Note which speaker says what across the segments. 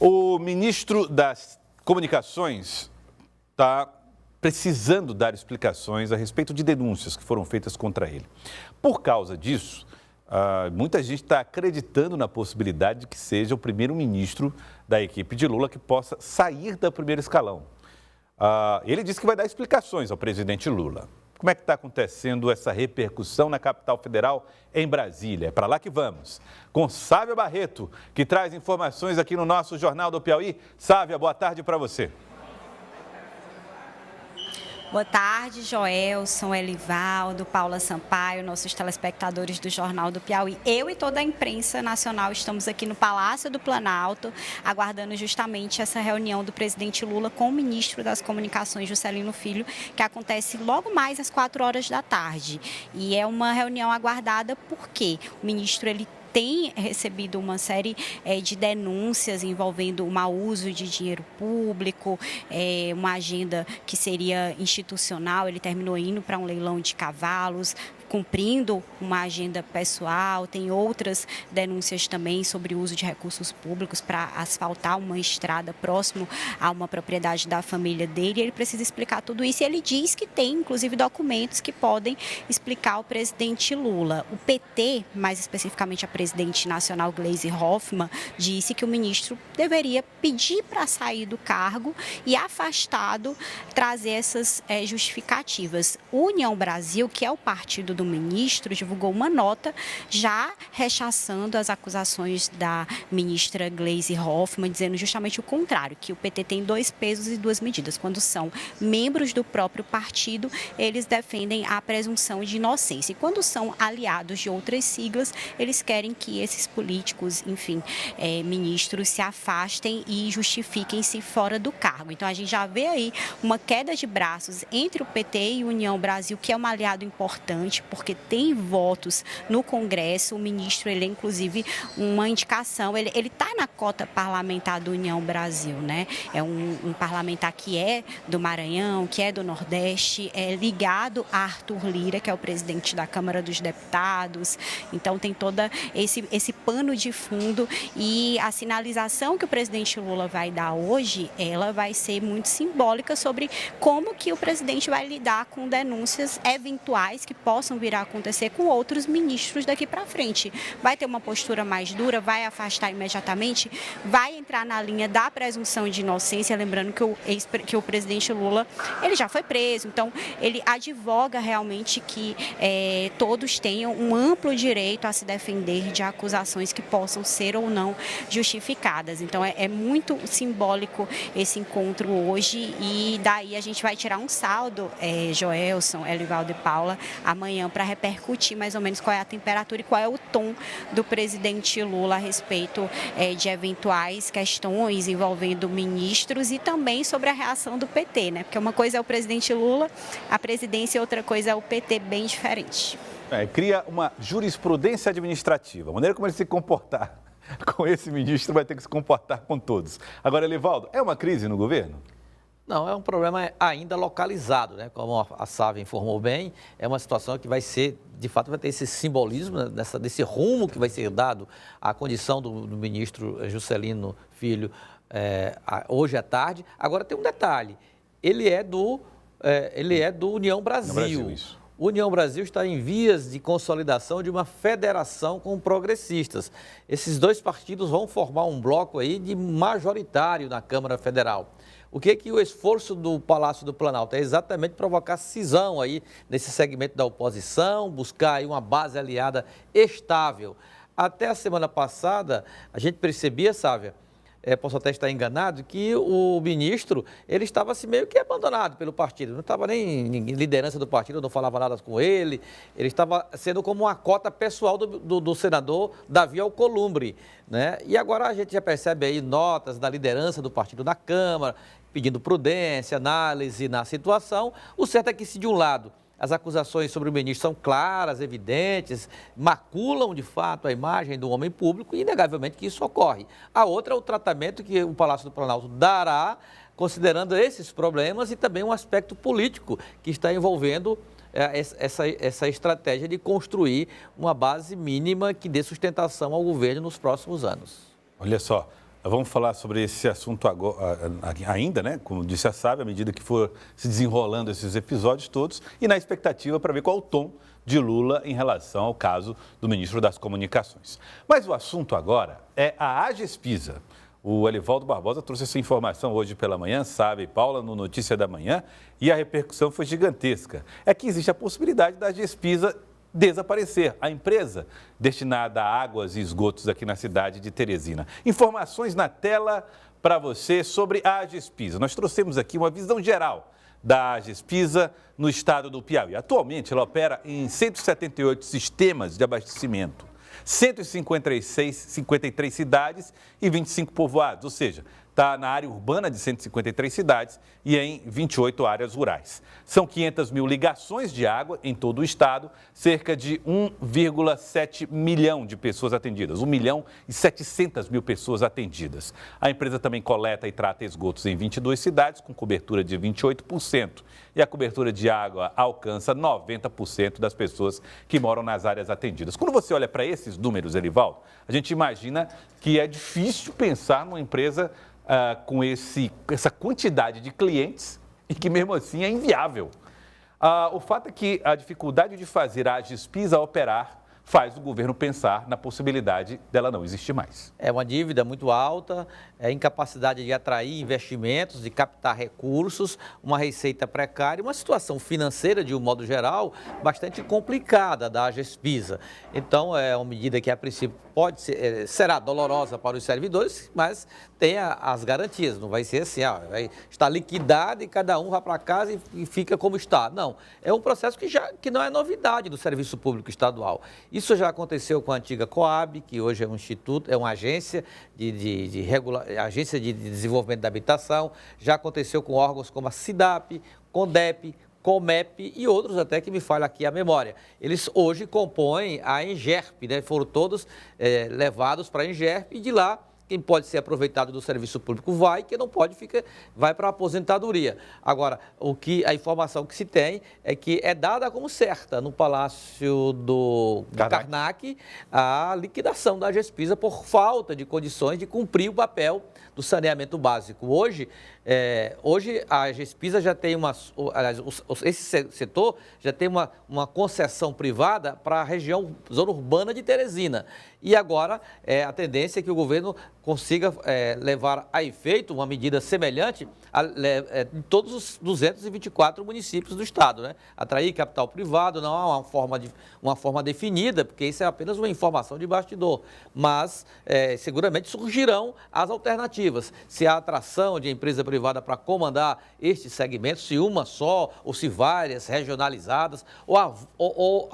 Speaker 1: O ministro das Comunicações está precisando dar explicações a respeito de denúncias que foram feitas contra ele. Por causa disso, muita gente está acreditando na possibilidade de que seja o primeiro-ministro da equipe de Lula que possa sair do primeiro escalão. Ele disse que vai dar explicações ao presidente Lula. Como é que está acontecendo essa repercussão na capital federal, em Brasília? É para lá que vamos. Com Sávia Barreto, que traz informações aqui no nosso Jornal do Piauí. Sávia, boa tarde para você.
Speaker 2: Boa tarde, Joelson, Elivaldo, Paula Sampaio, nossos telespectadores do Jornal do Piauí. Eu e toda a imprensa nacional estamos aqui no Palácio do Planalto, aguardando justamente essa reunião do presidente Lula com o ministro das Comunicações, Juscelino Filho, que acontece logo mais às 4 horas da tarde. E é uma reunião aguardada porque o ministro tem recebido uma série de denúncias envolvendo o mau uso de dinheiro público, uma agenda que seria institucional. Ele terminou indo para um leilão de cavalos, cumprindo uma agenda pessoal. Tem outras denúncias também sobre o uso de recursos públicos para asfaltar uma estrada próximo a uma propriedade da família dele. Ele precisa explicar tudo isso e ele diz que tem, inclusive, documentos que podem explicar ao presidente Lula. O PT, mais especificamente a presidente nacional Gleisi Hoffmann, disse que o ministro deveria pedir para sair do cargo e, afastado, trazer essas justificativas. União Brasil, que é o partido do ministro, divulgou uma nota já rechaçando as acusações da ministra Gleisi Hoffmann, dizendo justamente o contrário, que o PT tem 2 pesos e 2 medidas. Quando são membros do próprio partido, eles defendem a presunção de inocência. E quando são aliados de outras siglas, eles querem que esses políticos, enfim, ministros se afastem e justifiquem-se fora do cargo. Então, a gente já vê aí uma queda de braços entre o PT e União Brasil, que é um aliado importante, porque tem votos no Congresso. O ministro, ele é inclusive uma indicação, ele está na cota parlamentar do União Brasil, né? É um parlamentar que é do Maranhão, que é do Nordeste, é ligado a Arthur Lira, que é o presidente da Câmara dos Deputados. Então, tem todo esse pano de fundo, e a sinalização que o presidente Lula vai dar hoje, ela vai ser muito simbólica sobre como que o presidente vai lidar com denúncias eventuais que possam vir a acontecer com outros ministros daqui para frente. Vai ter uma postura mais dura, vai afastar imediatamente, vai entrar na linha da presunção de inocência, lembrando que o presidente Lula, ele já foi preso, então ele advoga realmente que todos tenham um amplo direito a se defender de acusações que possam ser ou não justificadas. Então é muito simbólico esse encontro hoje, e daí a gente vai tirar um saldo, Joelson, Elivaldo e Paula, amanhã, para repercutir mais ou menos qual é a temperatura e qual é o tom do presidente Lula a respeito de eventuais questões envolvendo ministros, e também sobre a reação do PT, né? Porque uma coisa é o presidente Lula, a presidência, e outra coisa é o PT, bem diferente.
Speaker 1: Cria uma jurisprudência administrativa. A maneira como ele se comportar com esse ministro vai ter que se comportar com todos. Agora, Elivaldo, é uma crise no governo?
Speaker 3: Não, é um problema ainda localizado, né? Como a Sávia informou bem, é uma situação que vai ser, de fato, vai ter esse simbolismo, né? Desse rumo que vai ser dado à condição do ministro Juscelino Filho hoje à tarde. Agora, tem um detalhe, ele é do União Brasil. Isso. O União Brasil está em vias de consolidação de uma federação com progressistas. Esses 2 partidos vão formar um bloco aí de majoritário na Câmara Federal. O que o esforço do Palácio do Planalto? É exatamente provocar cisão aí nesse segmento da oposição, buscar aí uma base aliada estável. Até a semana passada, a gente percebia, Sávia, posso até estar enganado, que o ministro, ele estava assim meio que abandonado pelo partido, não estava nem em liderança do partido, não falava nada com ele estava sendo como uma cota pessoal do senador Davi Alcolumbre, né? E agora a gente já percebe aí notas da liderança do partido na Câmara, pedindo prudência, análise na situação. O certo é que, se de um lado as acusações sobre o ministro são claras, evidentes, maculam de fato a imagem do homem público, e inegavelmente que isso ocorre. A outra é o tratamento que o Palácio do Planalto dará, considerando esses problemas, e também um aspecto político que está envolvendo essa estratégia de construir uma base mínima que dê sustentação ao governo nos próximos anos.
Speaker 1: Olha só, Vamos falar sobre esse assunto agora, ainda, né? Como disse a Sávia, à medida que for se desenrolando esses episódios todos e na expectativa para ver qual o tom de Lula em relação ao caso do ministro das Comunicações. Mas o assunto agora é a Agespisa. O Elivaldo Barbosa trouxe essa informação hoje pela manhã, Sávia e Paula, no Notícia da Manhã, e a repercussão foi gigantesca. É que existe a possibilidade da Agespisa desaparecer, a empresa destinada a águas e esgotos aqui na cidade de Teresina. Informações na tela para você sobre a Agespisa. Nós trouxemos aqui uma visão geral da Agespisa no estado do Piauí. Atualmente, ela opera em 178 sistemas de abastecimento, 53 cidades e 25 povoados, ou seja, está na área urbana de 153 cidades e em 28 áreas rurais. São 500 mil ligações de água em todo o estado, cerca de 1,7 milhão de pessoas atendidas, 1 milhão e 700 mil pessoas atendidas. A empresa também coleta e trata esgotos em 22 cidades, com cobertura de 28%. E a cobertura de água alcança 90% das pessoas que moram nas áreas atendidas. Quando você olha para esses números, Elivaldo, a gente imagina que é difícil pensar numa empresa com essa quantidade de clientes e que mesmo assim é inviável. O fato é que a dificuldade de fazer a Agespisa operar faz o governo pensar na possibilidade dela não existir mais.
Speaker 3: É uma dívida muito alta, é incapacidade de atrair investimentos, de captar recursos, uma receita precária, uma situação financeira, de um modo geral, bastante complicada da Agespisa. Então, é uma medida que, a princípio, será dolorosa para os servidores, mas tem as garantias. Não vai ser assim, vai estar liquidado e cada um vai para casa e fica como está. Não, é um processo que não é novidade do Serviço Público Estadual. Isso já aconteceu com a antiga Coab, que hoje é um instituto, é uma agência agência de desenvolvimento da habitação. Já aconteceu com órgãos como a CIDAP, CONDEP, COMEP e outros até que me falha aqui a memória. Eles hoje compõem a Engerp, né? Foram todos levados para a Engerp e de lá quem pode ser aproveitado do serviço público vai, quem não pode vai para a aposentadoria. Agora, a informação que se tem é que é dada como certa no Palácio do Karnak a liquidação da Agespisa por falta de condições de cumprir o papel do saneamento básico. Hoje a Agespisa já tem esse setor já tem uma concessão privada para a região, zona urbana de Teresina. E agora a tendência é que o governo consiga levar a efeito uma medida semelhante em todos os 224 municípios do estado, né? Atrair capital privado não há uma forma definida, porque isso é apenas uma informação de bastidor, mas seguramente surgirão as alternativas. Se há atração de empresa privada para comandar estes segmentos, se uma só ou se várias regionalizadas, ou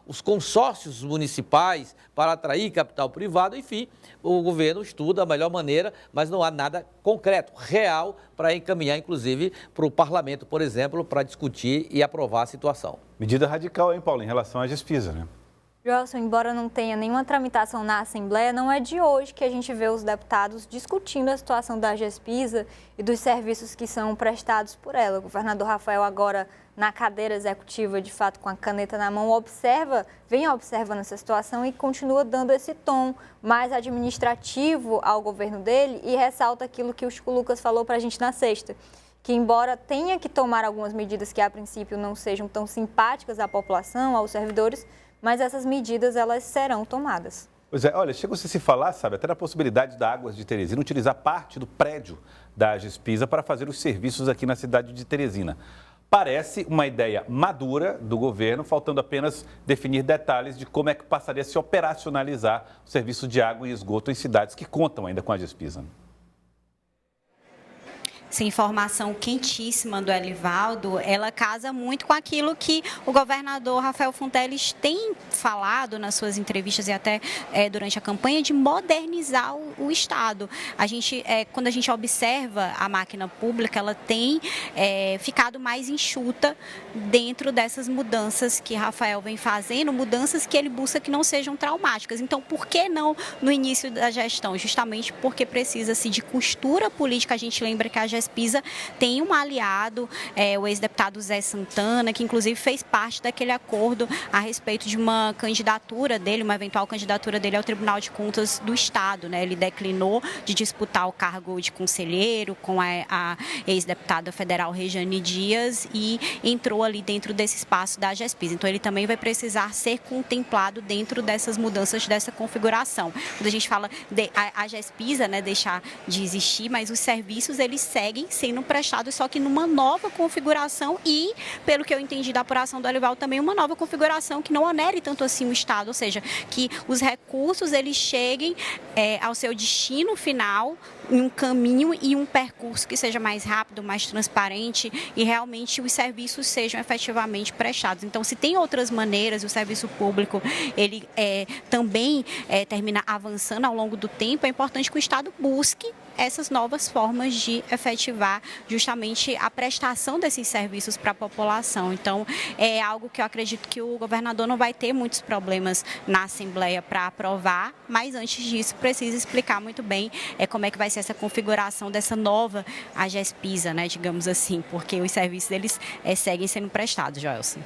Speaker 3: os consórcios municipais para atrair capital privado, enfim, o governo estuda a melhor maneira, mas não há nada concreto, real, para encaminhar, inclusive, para o parlamento, por exemplo, para discutir e aprovar a situação.
Speaker 1: Medida radical, hein, Paulo, em relação à Agespisa, né?
Speaker 4: Joelson, embora não tenha nenhuma tramitação na Assembleia, não é de hoje que a gente vê os deputados discutindo a situação da Agespisa e dos serviços que são prestados por ela. O governador Rafael, agora na cadeira executiva, de fato com a caneta na mão, vem observando essa situação e continua dando esse tom mais administrativo ao governo dele e ressalta aquilo que o Chico Lucas falou para a gente na sexta, que embora tenha que tomar algumas medidas que a princípio não sejam tão simpáticas à população, aos servidores, mas essas medidas elas serão tomadas.
Speaker 1: Pois é, olha, chegou a se falar, sabe, até da possibilidade da Águas de Teresina utilizar parte do prédio da Agespisa para fazer os serviços aqui na cidade de Teresina. Parece uma ideia madura do governo, faltando apenas definir detalhes de como é que passaria a se operacionalizar o serviço de água e esgoto em cidades que contam ainda com a Agespisa.
Speaker 2: Essa informação quentíssima do Elivaldo, ela casa muito com aquilo que o governador Rafael Fonteles tem falado nas suas entrevistas e até durante a campanha de modernizar o Estado. Quando a gente observa a máquina pública, ela tem ficado mais enxuta dentro dessas mudanças que Rafael vem fazendo, mudanças que ele busca que não sejam traumáticas. Então, por que não no início da gestão? Justamente porque precisa-se de costura política. A gente lembra que a gestão AGESPISA tem um aliado, o ex-deputado Zé Santana, que inclusive fez parte daquele acordo a respeito de uma candidatura dele, uma eventual candidatura dele ao Tribunal de Contas do Estado, né? Ele declinou de disputar o cargo de conselheiro com a ex-deputada federal Rejane Dias e entrou ali dentro desse espaço da AGESPISA. Então, ele também vai precisar ser contemplado dentro dessas mudanças dessa configuração. Quando a gente fala de a AGESPISA, né, deixar de existir, mas os serviços eles seguem sendo prestados, só que numa nova configuração e, pelo que eu entendi da apuração do Elivaldo, também uma nova configuração que não onere tanto assim o Estado, ou seja, que os recursos eles cheguem ao seu destino final em um caminho e um percurso que seja mais rápido, mais transparente e realmente os serviços sejam efetivamente prestados. Então, se tem outras maneiras, o serviço público ele também termina avançando ao longo do tempo, é importante que o Estado busque essas novas formas de efetivar justamente a prestação desses serviços para a população. Então, é algo que eu acredito que o governador não vai ter muitos problemas na Assembleia para aprovar, mas antes disso precisa explicar muito bem como é que vai ser essa configuração dessa nova AGESPISA, né, digamos assim, porque os serviços eles seguem sendo prestados, Joelson.